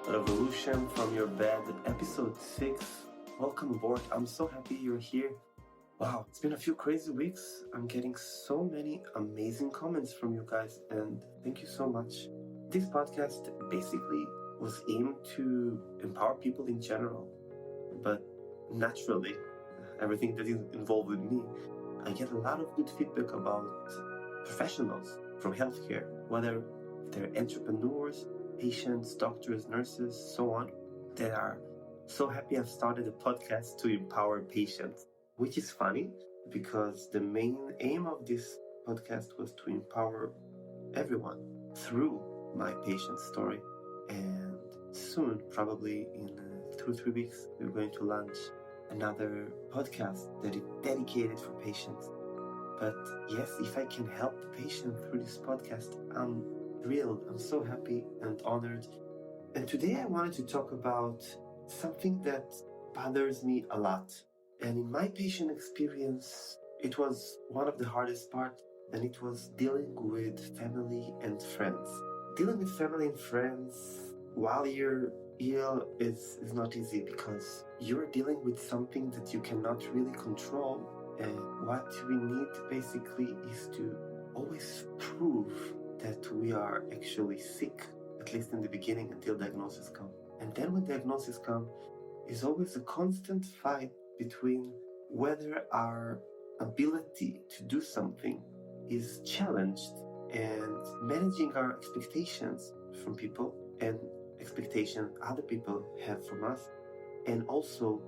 Revolution from Your Bed, episode 6. Welcome aboard. I'm so happy you're here. Wow, it's been a few crazy weeks. I'm getting so many amazing comments from you guys, and thank you so much. This podcast basically was aimed to empower people in general, but naturally, everything that is involved with me, I get a lot of good feedback about professionals from healthcare, whether they're entrepreneurs, patients, doctors, nurses, so on, that are so happy I've started a podcast to empower patients, which is funny because the main aim of this podcast was to empower everyone through my patient story. And soon, probably in 2 or 3 weeks, we're going to launch another podcast that is dedicated for patients. But yes, if I can help the patient through this podcast, I'm thrilled. I'm so happy and honored. And today I wanted to talk about something that bothers me a lot. And in my patient experience, it was one of the hardest parts, and it was dealing with family and friends. Dealing with family and friends while you're ill is not easy because you're dealing with something that you cannot really control. And what we need basically is to always prove that we are actually sick, at least in the beginning until diagnosis comes. And then when diagnosis comes, is always a constant fight between whether our ability to do something is challenged and managing our expectations from people and expectations other people have from us, and also,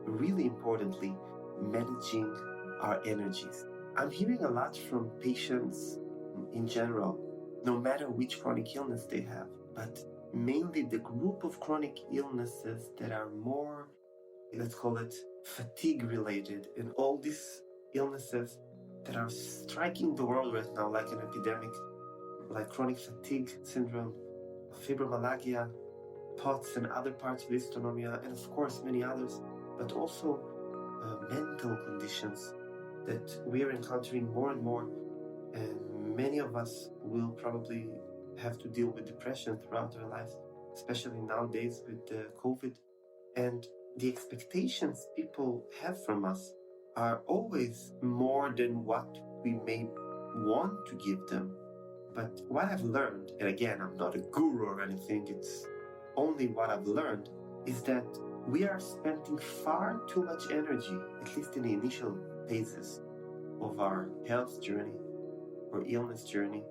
really importantly, managing our energies. I'm hearing a lot from patients in general, no matter which chronic illness they have, but mainly the group of chronic illnesses that are more, let's call it, fatigue related, and all these illnesses that are striking the world right now like an epidemic, like chronic fatigue syndrome, fibromyalgia, POTS and other parts of dysautonomia, and of course many others, but also mental conditions that we are encountering more and more. And many of us will probably have to deal with depression throughout our lives, especially nowadays with COVID. And the expectations people have from us are always more than what we may want to give them. But what I've learned, and again, I'm not a guru or anything, it's only what I've learned, is that we are spending far too much energy, at least in the initial phases of our health journey or illness journey,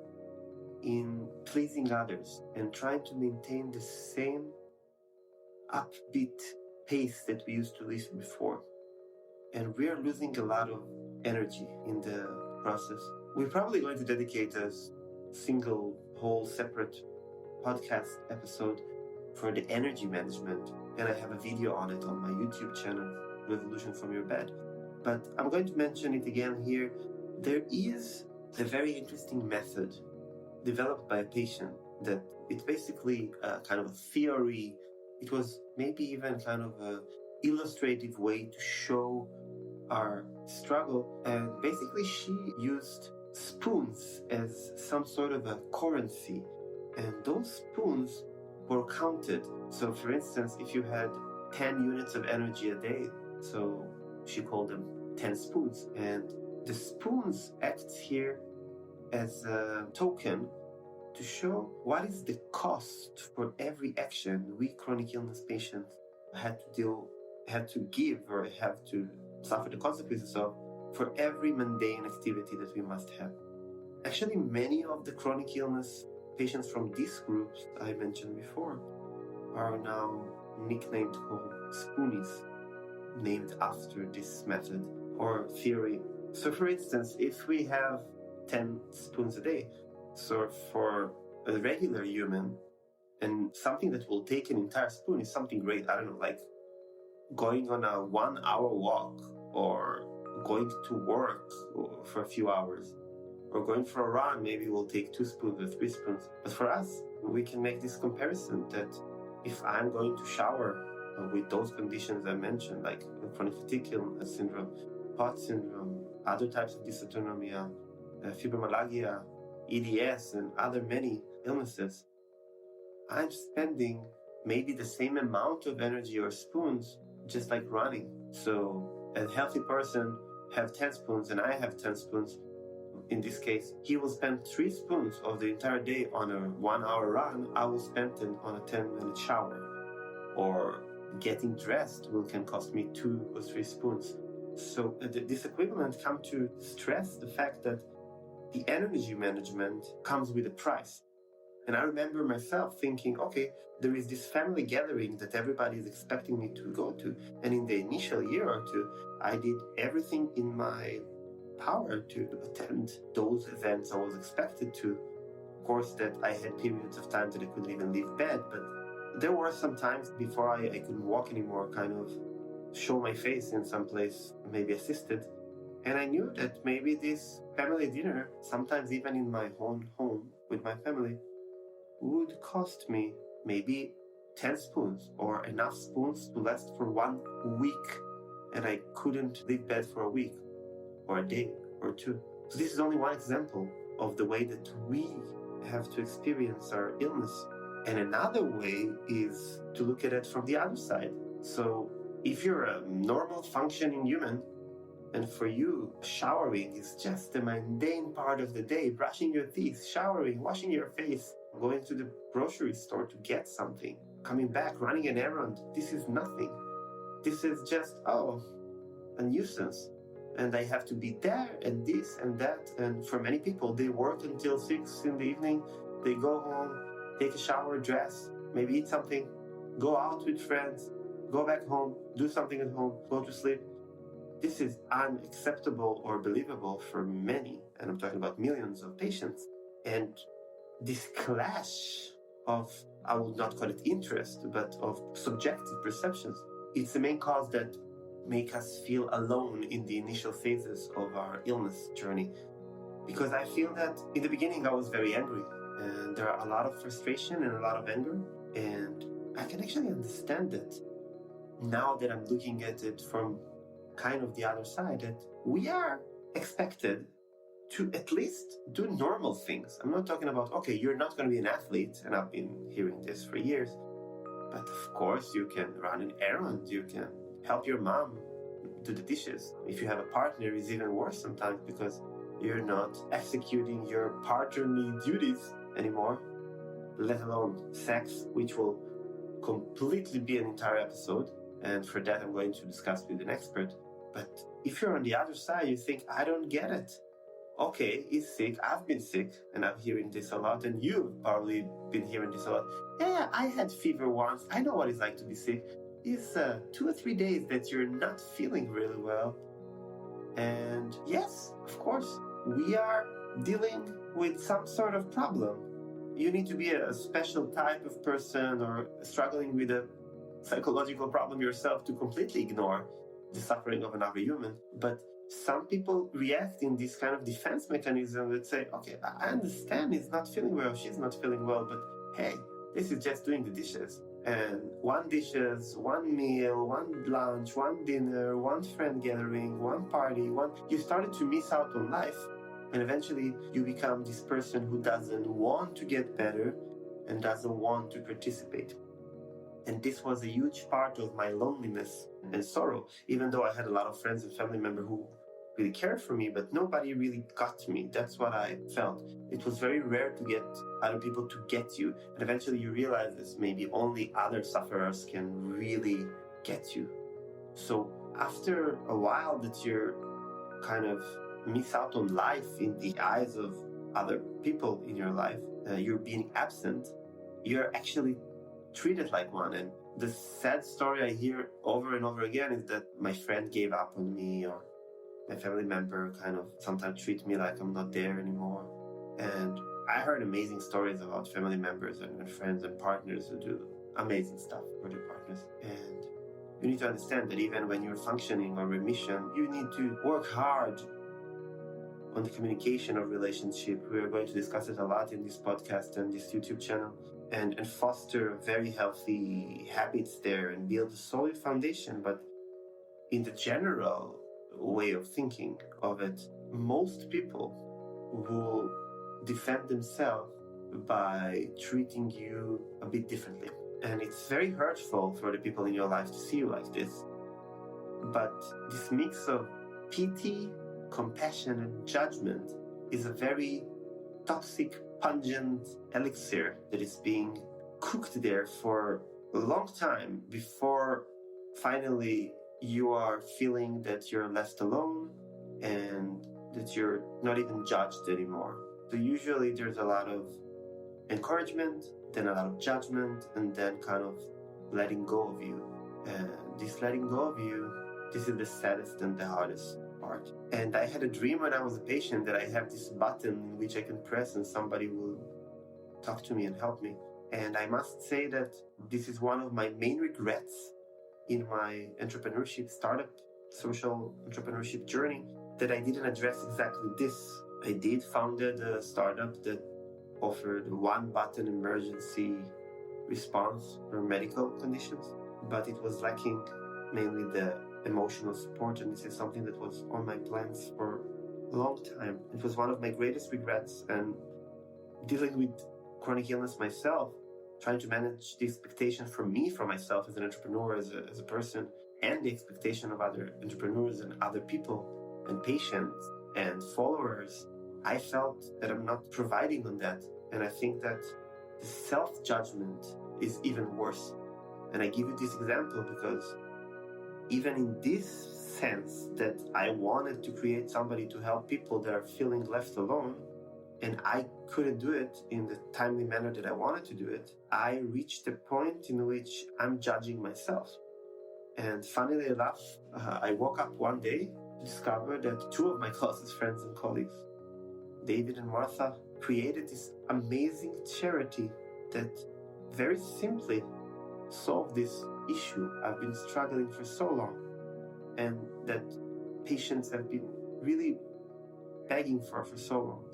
in pleasing others and trying to maintain the same upbeat pace that we used to live before. And we are losing a lot of energy in the process. We're probably going to dedicate a single, whole, separate podcast episode for the energy management, and I have a video on it on my YouTube channel, Revolution from Your Bed. But I'm going to mention it again here. There is a very interesting method developed by a patient that it's basically a kind of a theory. It was maybe even kind of an illustrative way to show our struggle. And basically she used spoons as some sort of a currency. And those spoons were counted. So for instance, if you had 10 units of energy a day, so she called them 10 spoons. And the spoons acts here as a token to show what is the cost for every action we chronic illness patients had to give or have to suffer the consequences of for every mundane activity that we must have. Actually, many of the chronic illness patients from these groups I mentioned before are now nicknamed called spoonies, named after this method or theory. So for instance, if we have 10 spoons a day, so for a regular human, and something that will take an entire spoon is something great, I don't know, like going on a 1-hour walk or going to work for a few hours or going for a run, maybe we'll take 2 spoons or 3 spoons. But for us, we can make this comparison that if I'm going to shower with those conditions I mentioned, like chronic fatigue syndrome, POTS syndrome, other types of dysautonomia, fibromyalgia, EDS, and other many illnesses, I'm spending maybe the same amount of energy or spoons, just like running. So a healthy person have 10 spoons and I have 10 spoons. In this case, he will spend 3 spoons of the entire day on a 1-hour run. I will spend it on a 10-minute shower. Or getting dressed can cost me 2 or 3 spoons. So this equivalent come to stress the fact that the energy management comes with a price. And I remember myself thinking, okay, there is this family gathering that everybody is expecting me to go to. And in the initial year or two, I did everything in my power to attend those events I was expected to. Of course, that I had periods of time that I couldn't even leave bed, but there were some times before I couldn't walk anymore, kind of show my face in some place, maybe assisted. And I knew that maybe this family dinner, sometimes even in my own home with my family, would cost me maybe 10 spoons or enough spoons to last for 1 week. And I couldn't leave bed for a week or a day or 2. So this is only one example of the way that we have to experience our illness. And another way is to look at it from the other side. So if you're a normal functioning human, and for you, showering is just the mundane part of the day, brushing your teeth, showering, washing your face, going to the grocery store to get something, coming back, running an errand, this is nothing. This is just, a nuisance. And I have to be there and this and that. And for many people, they work until 6 in the evening, they go home, take a shower, dress, maybe eat something, go out with friends, go back home, do something at home, go to sleep. This is unacceptable or believable for many, and I'm talking about millions of patients. And this clash of, I would not call it interest, but of subjective perceptions, it's the main cause that make us feel alone in the initial phases of our illness journey. Because I feel that in the beginning I was very angry, and there are a lot of frustration and a lot of anger, and I can actually understand it now that I'm looking at it from kind of the other side, that we are expected to at least do normal things. I'm not talking about, okay, you're not going to be an athlete, and I've been hearing this for years, but of course you can run an errand, you can help your mom do the dishes. If you have a partner, it's even worse sometimes because you're not executing your partnerly duties anymore, let alone sex, which will completely be an entire episode. And for that, I'm going to discuss with an expert. But if you're on the other side, you think, I don't get it. Okay, he's sick. I've been sick, and I'm hearing this a lot. And you've probably been hearing this a lot. Yeah, I had fever once. I know what it's like to be sick. It's 2 or 3 days that you're not feeling really well. And yes, of course, we are dealing with some sort of problem. You need to be a special type of person or struggling with a psychological problem yourself to completely ignore the suffering of another human. But some people react in this kind of defense mechanism that say, okay, I understand he's not feeling well, she's not feeling well, but hey, this is just doing the dishes. And 1 dishes, 1 meal, 1 lunch, 1 dinner, 1 friend gathering, 1 party, you started to miss out on life. And eventually you become this person who doesn't want to get better and doesn't want to participate. And this was a huge part of my loneliness and sorrow, even though I had a lot of friends and family members who really cared for me, but nobody really got me. That's what I felt. It was very rare to get other people to get you. And eventually you realize this, maybe only other sufferers can really get you. So after a while that you're kind of miss out on life in the eyes of other people in your life, you're being absent, you're actually treated like one. And the sad story I hear over and over again is that my friend gave up on me, or my family member kind of sometimes treat me like I'm not there anymore. And I heard amazing stories about family members and friends and partners who do amazing stuff for their partners. And you need to understand that even when you're functioning or remission, you need to work hard on the communication of relationship. We are going to discuss it a lot in this podcast and this YouTube channel, and foster very healthy habits there and build a solid foundation. But in the general way of thinking of it, most people will defend themselves by treating you a bit differently. And it's very hurtful for the people in your life to see you like this. But this mix of pity, compassion, and judgment is a very toxic, pungent elixir that is being cooked there for a long time before finally you are feeling that you're left alone and that you're not even judged anymore. So usually there's a lot of encouragement, then a lot of judgment, and then kind of letting go of you. And this letting go of you, this is the saddest and the hardest part. And I had a dream when I was a patient that I have this button in which I can press and somebody will talk to me and help me. And I must say that this is one of my main regrets in my entrepreneurship, startup, social entrepreneurship journey, that I didn't address exactly this. I did founded a startup that offered one button emergency response for medical conditions, but it was lacking mainly the emotional support, and this is something that was on my plans for a long time. It was one of my greatest regrets, and dealing with chronic illness myself, trying to manage the expectations from me, for myself as an entrepreneur, as a person, and the expectation of other entrepreneurs and other people and patients and followers, I felt that I'm not providing on that. And I think that the self-judgment is even worse. And I give you this example because even in this sense that I wanted to create somebody to help people that are feeling left alone, and I couldn't do it in the timely manner that I wanted to do it, I reached a point in which I'm judging myself. And funnily enough, I woke up one day to discover that two of my closest friends and colleagues, David and Martha, created this amazing charity that very simply solved this issue I've been struggling for so long, and that patients have been really begging for so long.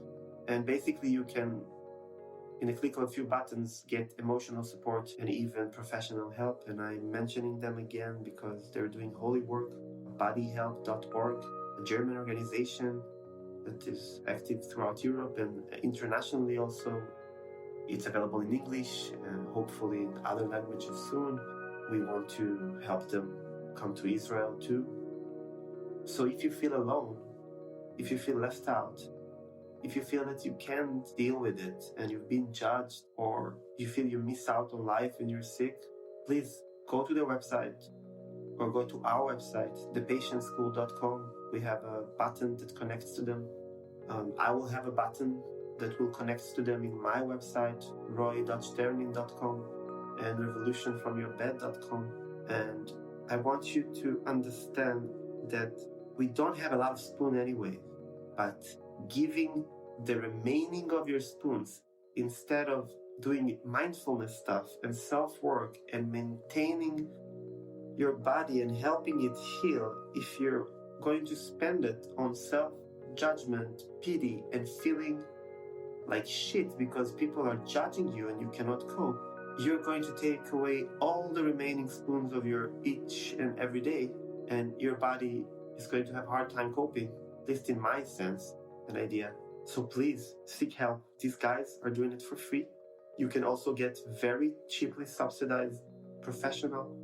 And basically you can, in a click of a few buttons, get emotional support and even professional help. And I'm mentioning them again because they're doing holy work. Bodyhelp.org, a German organization that is active throughout Europe and internationally also. It's available in English and hopefully in other languages soon. We want to help them come to Israel too. So if you feel alone, if you feel left out, if you feel that you can't deal with it and you've been judged, or you feel you miss out on life when you're sick, please go to their website or go to our website, thepatientschool.com. We have a button that connects to them. I will have a button that will connect to them in my website, roy.sternin.com and revolutionfromyourbed.com. And I want you to understand that we don't have a lot of spoon anyway, but giving the remaining of your spoons, instead of doing mindfulness stuff and self-work and maintaining your body and helping it heal, if you're going to spend it on self-judgment, pity, and feeling like shit because people are judging you and you cannot cope, you're going to take away all the remaining spoons of your each and every day, and your body is going to have a hard time coping, at least in my sense and idea. So please seek help. These guys are doing it for free. You can also get very cheaply subsidized professional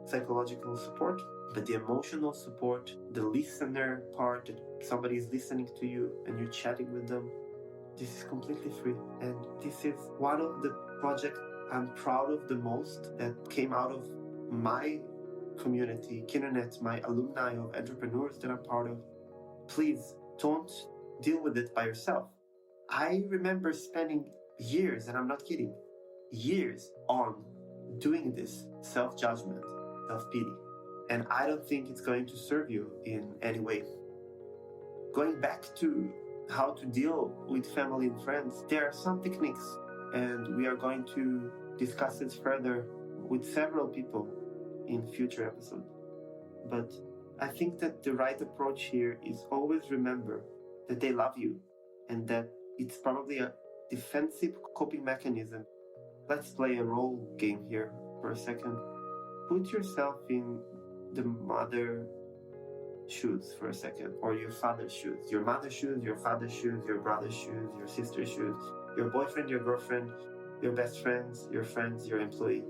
psychological support, but the emotional support, the listener part, that somebody is listening to you and you're chatting with them, this is completely free. And this is one of the projects I'm proud of the most that came out of my community, Kindernet, my alumni of entrepreneurs that I'm part of. Please don't deal with it by yourself. I remember spending years, and I'm not kidding, years on doing this self-judgment, self-pity. And I don't think it's going to serve you in any way. Going back to how to deal with family and friends, there are some techniques, and we are going to discuss it further with several people in future episodes. But I think that the right approach here is always remember that they love you and that it's probably a defensive coping mechanism. Let's play a role game here for a second. Put yourself in the mother shoes for a second, or your father's shoes, your mother's shoes, your father's shoes, your brother's shoes, your sister's shoes, your boyfriend, your girlfriend, your best friends, your employee.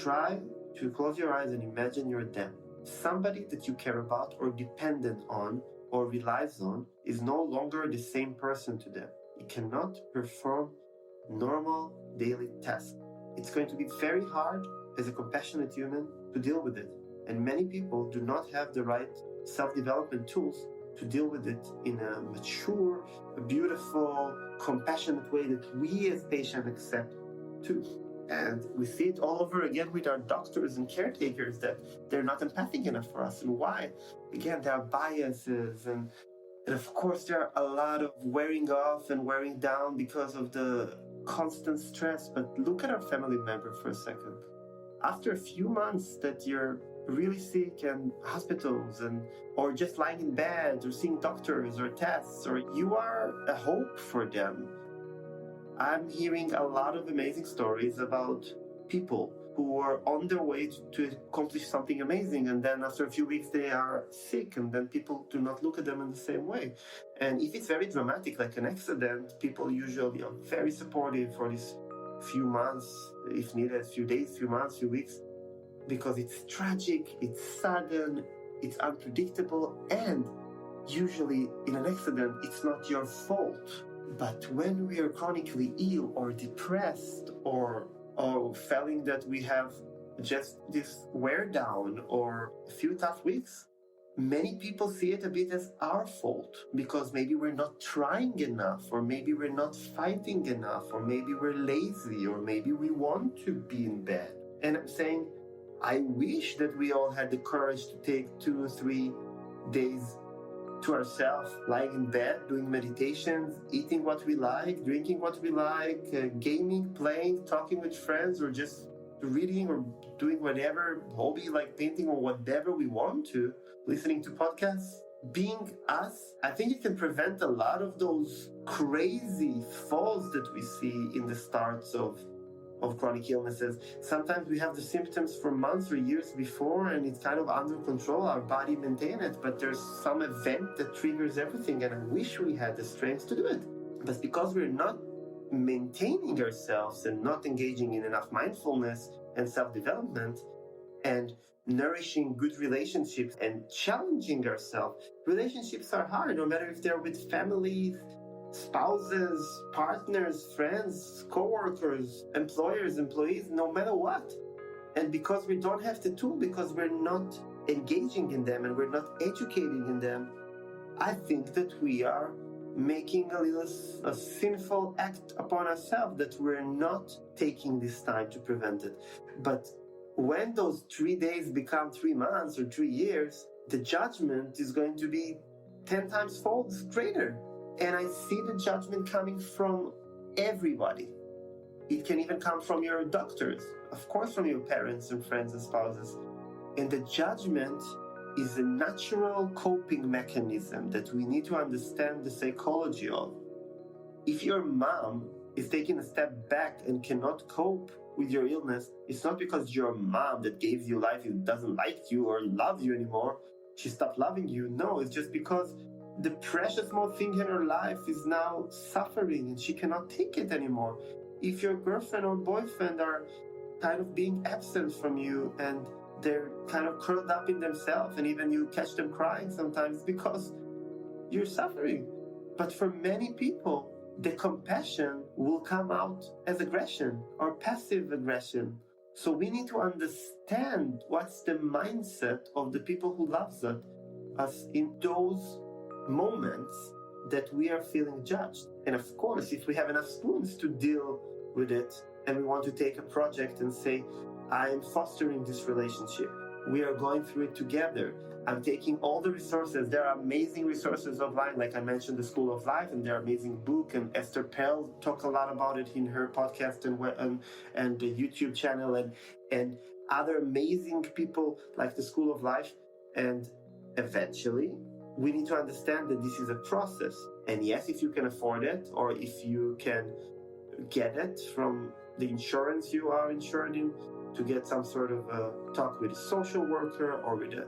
Try to close your eyes and imagine you're them. Somebody that you care about or dependent on or relies on is no longer the same person to them. You cannot perform normal daily tasks. It's going to be very hard as a compassionate human to deal with it. And many people do not have the right self-development tools to deal with it in a mature, beautiful, compassionate way that we as patients accept too. And we see it all over again with our doctors and caretakers that they're not empathic enough for us. And why? Again, there are biases and of course there are a lot of wearing off and wearing down because of the constant stress. But look at our family member for a second. After a few months that you're really sick and hospitals and or just lying in bed or seeing doctors or tests, or you are a hope for them. I'm hearing a lot of amazing stories about people who are on their way to accomplish something amazing, and then after a few weeks they are sick, and then people do not look at them in the same way. And if it's very dramatic, like an accident, people usually are very supportive for these few months, if needed, few days, few months, few weeks, because it's tragic, it's sudden, it's unpredictable, and usually in an accident, it's not your fault. But when we are chronically ill or depressed or feeling that we have just this wear down or a few tough weeks, many people see it a bit as our fault because maybe we're not trying enough, or maybe we're not fighting enough, or maybe we're lazy, or maybe we want to be in bed. And I'm saying, I wish that we all had the courage to take 2 or 3 days to ourselves, lying in bed, doing meditations, eating what we like, drinking what we like, gaming, playing, talking with friends, or just reading or doing whatever hobby like painting or whatever we want to, listening to podcasts. Being us, I think it can prevent a lot of those crazy falls that we see in the starts of chronic illnesses. Sometimes we have the symptoms for months or years before and it's kind of under control, our body maintains it, but there's some event that triggers everything, and I wish we had the strength to do it. But because we're not maintaining ourselves and not engaging in enough mindfulness and self-development and nourishing good relationships and challenging ourselves. Relationships are hard, no matter if they're with families, spouses, partners, friends, co-workers, employers, employees, no matter what. And because we don't have the tool, because we're not engaging in them and we're not educating in them, I think that we are making a sinful act upon ourselves, that we're not taking this time to prevent it. But when those 3 days become 3 months or 3 years, the judgment is going to be 10 times fold greater. And I see the judgment coming from everybody. It can even come from your doctors, of course, from your parents and friends and spouses. And the judgment is a natural coping mechanism that we need to understand the psychology of. If your mom is taking a step back and cannot cope with your illness, it's not because your mom that gave you life doesn't like you or love you anymore. She stopped loving you. No, it's just because the precious small thing in her life is now suffering and she cannot take it anymore. If your girlfriend or boyfriend are kind of being absent from you and they're kind of curled up in themselves, and even you catch them crying sometimes because you're suffering. But for many people, the compassion will come out as aggression or passive aggression. So we need to understand what's the mindset of the people who loves us in those moments that we are feeling judged. And of course, if we have enough spoons to deal with it and we want to take a project and say, I am fostering this relationship, we are going through it together, I'm taking all the resources. There are amazing resources online, like I mentioned, the School of Life, and there are amazing book, and Esther Perel talk a lot about it in her podcast and the YouTube channel, and other amazing people like the School of Life. And eventually we need to understand that this is a process. And yes, if you can afford it, or if you can get it from the insurance you are insured in, to get some sort of a talk with a social worker or with a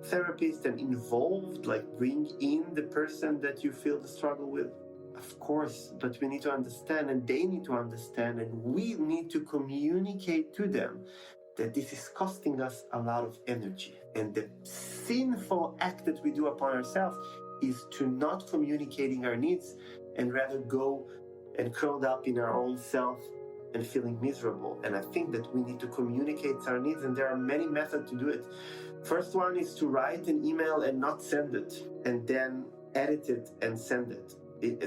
therapist and involved, like bring in the person that you feel the struggle with, of course. But we need to understand, and they need to understand, and we need to communicate to them that this is costing us a lot of energy. And the sinful act that we do upon ourselves is to not communicating our needs and rather go and curled up in our own self and feeling miserable. And I think that we need to communicate our needs, and there are many methods to do it. First one is to write an email and not send it, and then edit it and send it.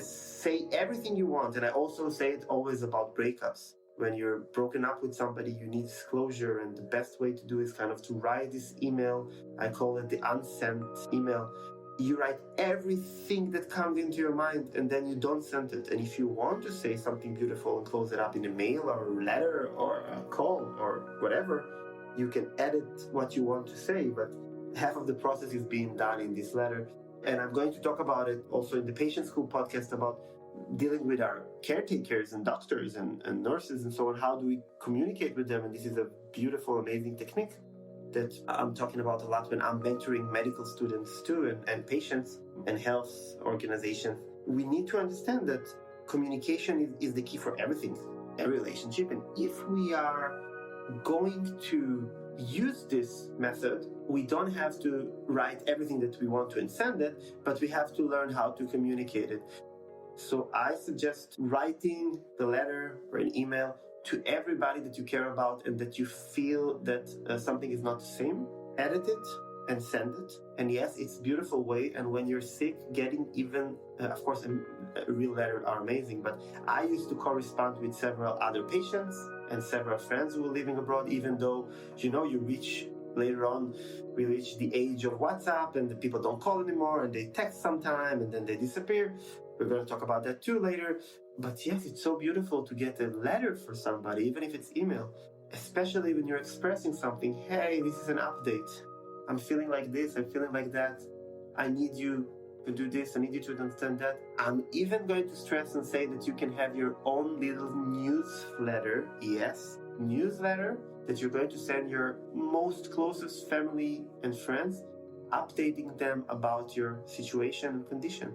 Say everything you want, and I also say it always about breakups. When you're broken up with somebody, you need disclosure, and the best way to do is kind of to write this email. I call it the unsent email. You write everything that comes into your mind, and then you don't send it. And if you want to say something beautiful and close it up in a mail or a letter or a call or whatever, you can edit what you want to say, but half of the process is being done in this letter. And I'm going to talk about it also in the Patient School podcast about dealing with our caretakers and doctors and nurses and so on. How do we communicate with them? And this is a beautiful, amazing technique that I'm talking about a lot when I'm mentoring medical students too, and patients and health organizations. We need to understand that communication is the key for everything, every relationship. And if we are going to use this method, we don't have to write everything that we want to and send it, but we have to learn how to communicate it. So I suggest writing the letter or an email to everybody that you care about and that you feel that something is not the same. Edit it and send it. And yes, it's a beautiful way. And when you're sick, getting even, of course, a real letter are amazing. But I used to correspond with several other patients and several friends who were living abroad, even though, you reach later on, we reach the age of WhatsApp and the people don't call anymore and they text sometime and then they disappear. We're going to talk about that too later. But yes, it's so beautiful to get a letter for somebody, even if it's email, especially when you're expressing something. Hey, this is an update. I'm feeling like this. I'm feeling like that. I need you to do this. I need you to understand that. I'm even going to stress and say that you can have your own little newsletter. Yes, newsletter that you're going to send your most closest family and friends, updating them about your situation and condition,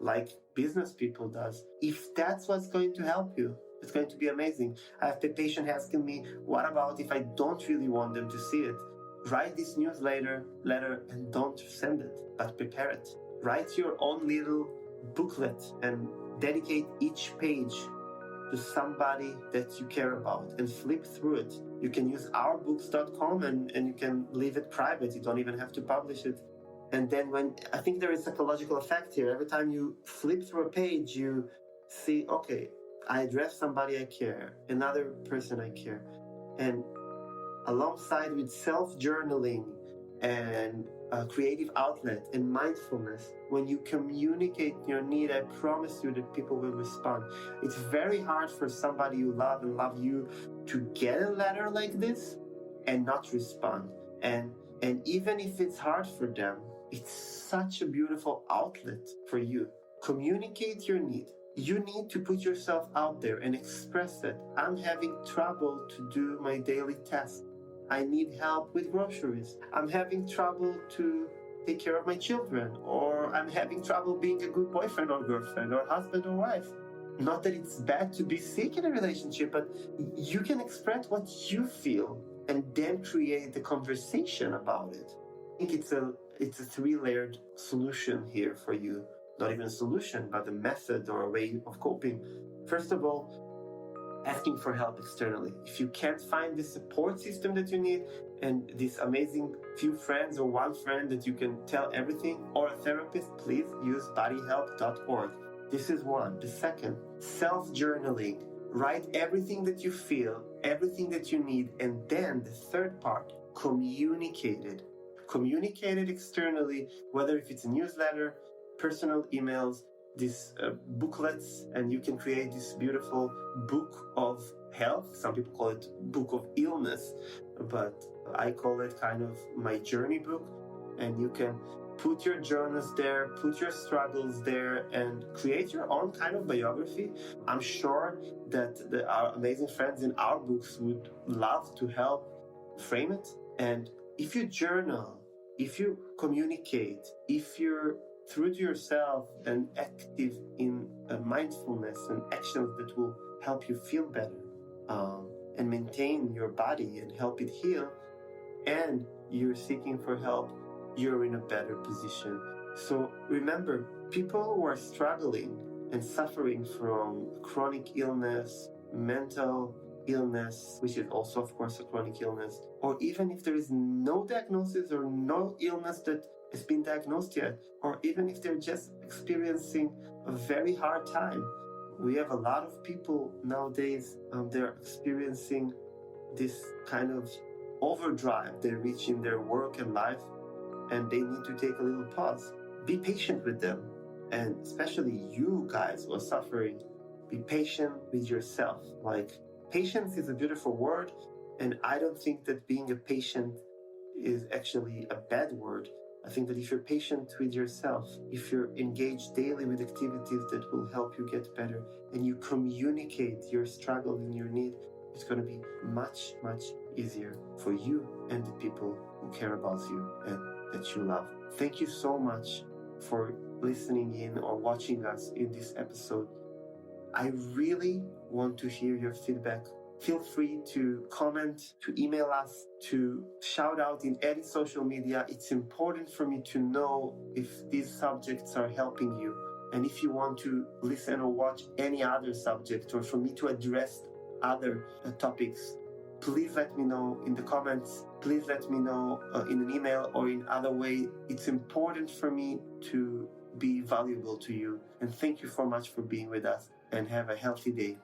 like business people does. If that's what's going to help you, it's going to be amazing. I have a patient asking me, what about if I don't really want them to see it? Write this newsletter letter and don't send it, but prepare it. Write your own little booklet and dedicate each page to somebody that you care about and flip through it. You can use ourbooks.com and you can leave it private. You don't even have to publish it. And then I think there is a psychological effect here. Every time you flip through a page, you see, okay, I address somebody I care, another person I care. And alongside with self-journaling and a creative outlet and mindfulness, when you communicate your need, I promise you that people will respond. It's very hard for somebody you love and love you to get a letter like this and not respond. And even if it's hard for them, it's such a beautiful outlet for you. Communicate your need. You need to put yourself out there and express it. I'm having trouble to do my daily tasks. I need help with groceries. I'm having trouble to take care of my children, or I'm having trouble being a good boyfriend or girlfriend or husband or wife. Not that it's bad to be sick in a relationship, but you can express what you feel and then create the conversation about it. I think it's a three-layered solution here for you. Not even a solution, but a method or a way of coping. First of all, asking for help externally. If you can't find the support system that you need and this amazing few friends or one friend that you can tell everything, or a therapist, please use bodyhelp.org. This is one. The second, self-journaling. Write everything that you feel, everything that you need, and then the third part, communicate it. Communicate it externally, whether if it's a newsletter, personal emails, these booklets, and you can create this beautiful book of health. Some people call it book of illness, but I call it kind of my journey book. And you can put your journals there, put your struggles there, and create your own kind of biography. I'm sure that our amazing friends in our books would love to help frame it. And if you journal, if you communicate, if you're true to yourself and active in mindfulness and actions that will help you feel better, and maintain your body and help it heal, and you're seeking for help, you're in a better position. So remember, people who are struggling and suffering from chronic illness, mental illness, which is also, of course, a chronic illness, or even if there is no diagnosis or no illness that has been diagnosed yet, or even if they're just experiencing a very hard time. We have a lot of people nowadays, they're experiencing this kind of overdrive they reach in their work and life, and they need to take a little pause. Be patient with them, and especially you guys who are suffering, be patient with yourself. Like, patience is a beautiful word, and I don't think that being a patient is actually a bad word. I think that if you're patient with yourself, if you're engaged daily with activities that will help you get better, and you communicate your struggle and your need, it's going to be much, much easier for you and the people who care about you and that you love. Thank you so much for listening in or watching us in this episode. I really want to hear your feedback. Feel free to comment, to email us, to shout out in any social media. It's important for me to know if these subjects are helping you. And if you want to listen or watch any other subject, or for me to address other topics, please let me know in the comments. Please let me know in an email or in other way. It's important for me to be valuable to you. And thank you so much for being with us, and have a healthy day.